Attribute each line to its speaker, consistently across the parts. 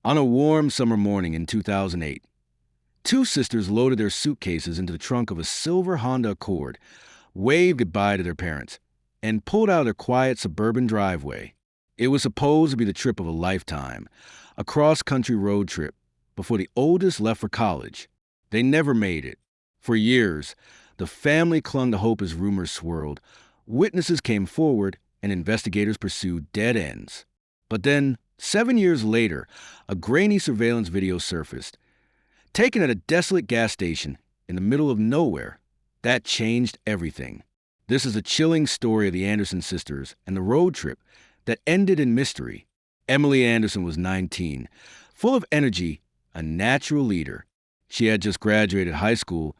Speaker 1: On a warm summer morning in 2008, two sisters loaded their suitcases into the trunk of a silver Honda Accord, waved goodbye to their parents, and pulled out of their quiet suburban driveway. It was supposed to be the trip of a lifetime, a cross-country road trip, before the oldest left for college. They never made it. For years, the family clung to hope as rumors swirled. Witnesses came forward, and investigators pursued dead ends. But then, 7 years later, a grainy surveillance video surfaced, taken at a desolate gas station in the middle of nowhere. That changed everything. This is a chilling story of the Anderson sisters and the road trip that ended in mystery. Emily Anderson was 19, full of energy, a natural leader. She had just graduated high school,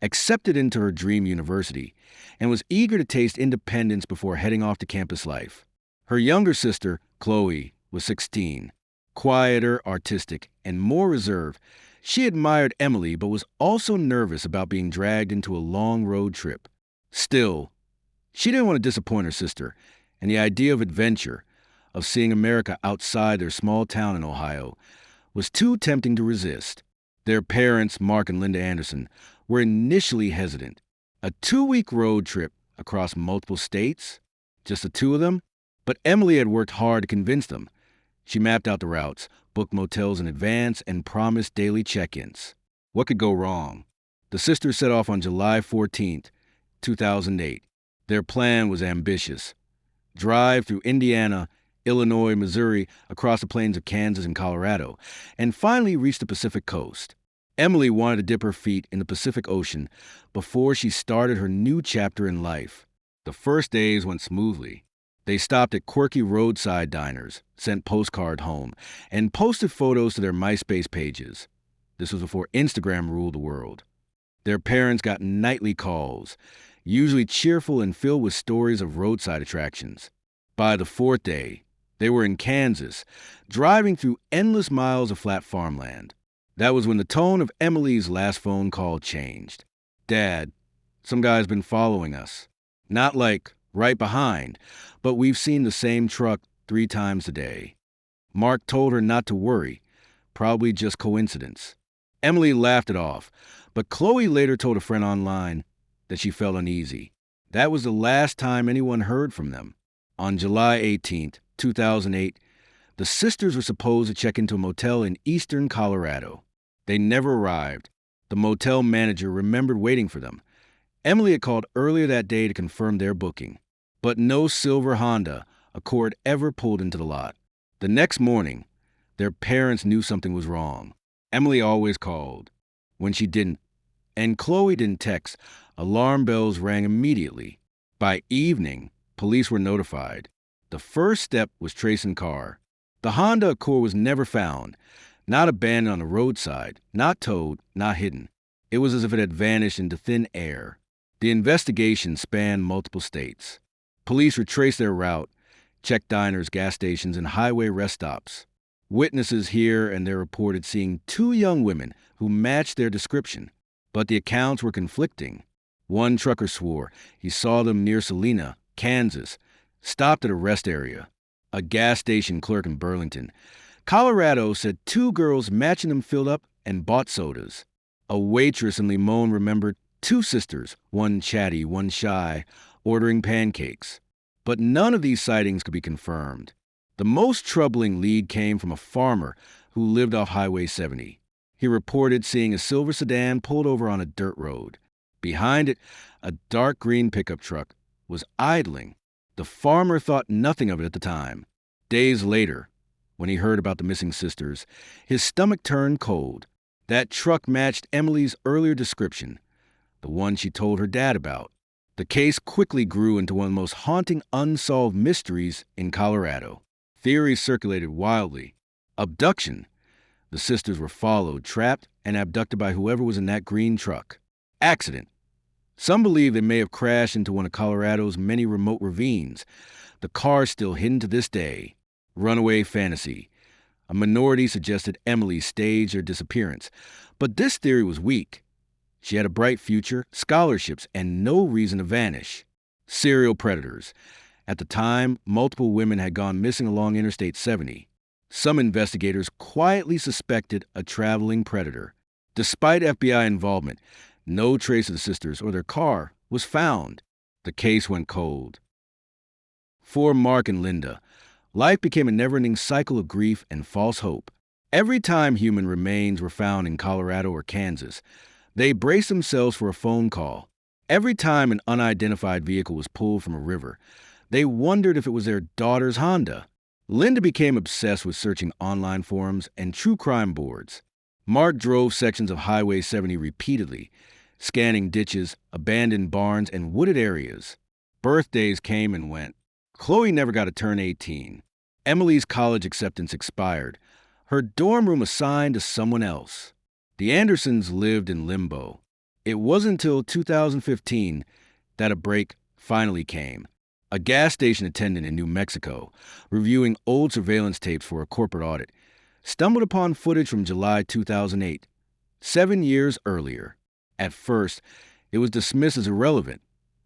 Speaker 1: accepted into her dream university, and was eager to taste independence before heading off to campus life. Her younger sister, Chloe, was 16. Quieter, artistic, and more reserved, she admired Emily but was also nervous about being dragged into a long road trip. Still, she didn't want to disappoint her sister, and the idea of adventure, of seeing America outside their small town in Ohio, was too tempting to resist. Their parents, Mark and Linda Anderson, were initially hesitant. A 2-week road trip across multiple states? Just the two of them? But Emily had worked hard to convince them. She mapped out the routes, booked motels in advance, and promised daily check-ins. What could go wrong? The sisters set off on July 14th, 2008. Their plan was ambitious. Drive through Indiana, Illinois, Missouri, across the plains of Kansas and Colorado, and finally reach the Pacific coast. Emily wanted to dip her feet in the Pacific Ocean before she started her new chapter in life. The first days went smoothly. They stopped at quirky roadside diners, sent postcards home, and posted photos to their MySpace pages. This was before Instagram ruled the world. Their parents got nightly calls, usually cheerful and filled with stories of roadside attractions. By the fourth day, they were in Kansas, driving through endless miles of flat farmland. That was when the tone of Emily's last phone call changed. "Dad, some guy's been following us. Not like right behind, but we've seen the same truck 3 times today." Mark told her not to worry, probably just coincidence. Emily laughed it off, but Chloe later told a friend online that she felt uneasy. That was the last time anyone heard from them. On July 18th, 2008, the sisters were supposed to check into a motel in eastern Colorado. They never arrived. The motel manager remembered waiting for them. Emily had called earlier that day to confirm their booking, but no silver Honda Accord ever pulled into the lot. The next morning, their parents knew something was wrong. Emily always called. When she didn't, and Chloe didn't text, alarm bells rang immediately. By evening, police were notified. The first step was tracing car. The Honda Accord was never found, not abandoned on the roadside, not towed, not hidden. It was as if it had vanished into thin air. The investigation spanned multiple states. Police retraced their route, checked diners, gas stations, and highway rest stops. Witnesses here and there reported seeing 2 young women who matched their description, but the accounts were conflicting. One trucker swore he saw them near Salina, Kansas, stopped at a rest area. A gas station clerk in Burlington, Colorado, said 2 girls matching them filled up and bought sodas. A waitress in Limon remembered 2 sisters, one chatty, one shy, ordering pancakes. But none of these sightings could be confirmed. The most troubling lead came from a farmer who lived off Highway 70. He reported seeing a silver sedan pulled over on a dirt road. Behind it, a dark green pickup truck was idling. The farmer thought nothing of it at the time. Days later, when he heard about the missing sisters, his stomach turned cold. That truck matched Emily's earlier description, the one she told her dad about. The case quickly grew into one of the most haunting unsolved mysteries in Colorado. Theories circulated wildly. Abduction. The sisters were followed, trapped, and abducted by whoever was in that green truck. Accident. Some believe they may have crashed into one of Colorado's many remote ravines. The car is still hidden to this day. Runaway fantasy. A minority suggested Emily staged her disappearance, but this theory was weak. She had a bright future, scholarships, and no reason to vanish. Serial predators. At the time, multiple women had gone missing along Interstate 70. Some investigators quietly suspected a traveling predator. Despite FBI involvement, no trace of the sisters or their car was found. The case went cold. For Mark and Linda, life became a never-ending cycle of grief and false hope. Every time human remains were found in Colorado or Kansas, they braced themselves for a phone call. Every time an unidentified vehicle was pulled from a river, they wondered if it was their daughter's Honda. Linda became obsessed with searching online forums and true crime boards. Mark drove sections of Highway 70 repeatedly, scanning ditches, abandoned barns, and wooded areas. Birthdays came and went. Chloe never got to turn 18. Emily's college acceptance expired, her dorm room assigned to someone else. The Andersons lived in limbo. It wasn't until 2015 that a break finally came. A gas station attendant in New Mexico, reviewing old surveillance tapes for a corporate audit, stumbled upon footage from July 2008, 7 years earlier. At first, it was dismissed as irrelevant,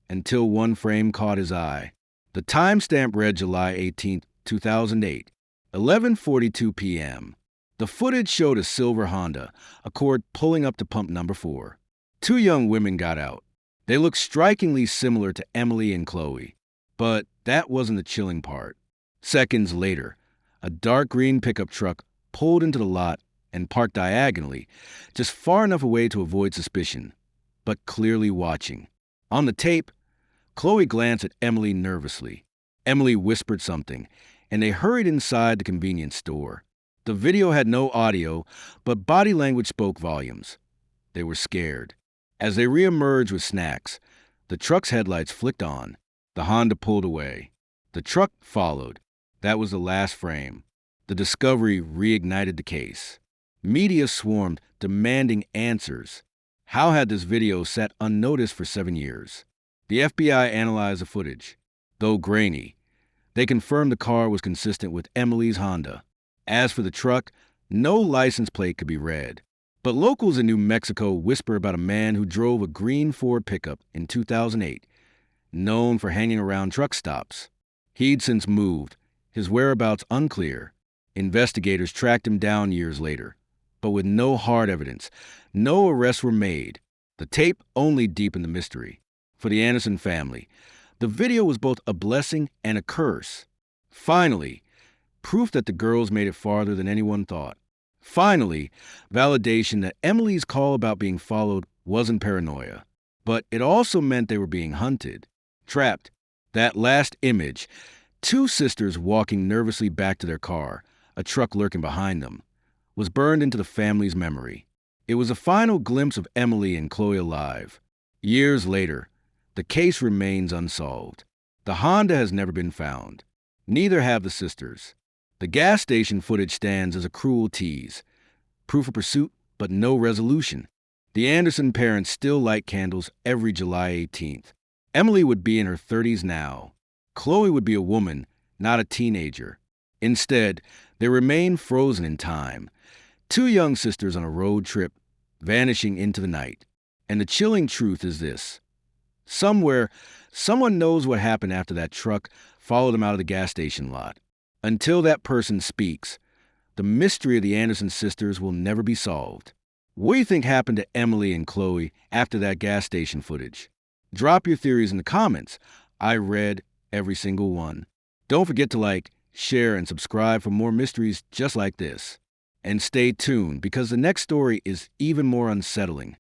Speaker 1: until one frame caught his eye. The timestamp read July 18, 2008, 11:42 p.m. The footage showed a silver Honda Accord pulling up to pump number 4. 2 young women got out. They looked strikingly similar to Emily and Chloe. But that wasn't the chilling part. Seconds later, a dark green pickup truck pulled into the lot and parked diagonally, just far enough away to avoid suspicion, but clearly watching. On the tape, Chloe glanced at Emily nervously. Emily whispered something, and they hurried inside the convenience store. The video had no audio, but body language spoke volumes. They were scared. As they reemerged with snacks, the truck's headlights flicked on. The Honda pulled away. The truck followed. That was the last frame. The discovery reignited the case. Media swarmed, demanding answers. How had this video sat unnoticed for 7 years? The FBI analyzed the footage. Though grainy, they confirmed the car was consistent with Emily's Honda. As for the truck, no license plate could be read. But locals in New Mexico whisper about a man who drove a green Ford pickup in 2008, known for hanging around truck stops. He'd since moved, his whereabouts unclear. Investigators tracked him down years later, but with no hard evidence. No arrests were made. The tape only deepened the mystery. For the Anderson family, the video was both a blessing and a curse. Finally, proof that the girls made it farther than anyone thought. Finally, validation that Emily's call about being followed wasn't paranoia, but it also meant they were being hunted. Trapped. That last image, 2 sisters walking nervously back to their car, a truck lurking behind them, was burned into the family's memory. It was a final glimpse of Emily and Chloe alive. Years later, the case remains unsolved. The Honda has never been found. Neither have the sisters. The gas station footage stands as a cruel tease. Proof of pursuit, but no resolution. The Anderson parents still light candles every July 18th. Emily would be in her 30s now. Chloe would be a woman, not a teenager. Instead, they remain frozen in time. 2 young sisters on a road trip, vanishing into the night. And the chilling truth is this. Somewhere, someone knows what happened after that truck followed them out of the gas station lot. Until that person speaks, the mystery of the Anderson sisters will never be solved. What do you think happened to Emily and Chloe after that gas station footage? Drop your theories in the comments. I read every single one. Don't forget to like, share, and subscribe for more mysteries just like this. And stay tuned, because the next story is even more unsettling.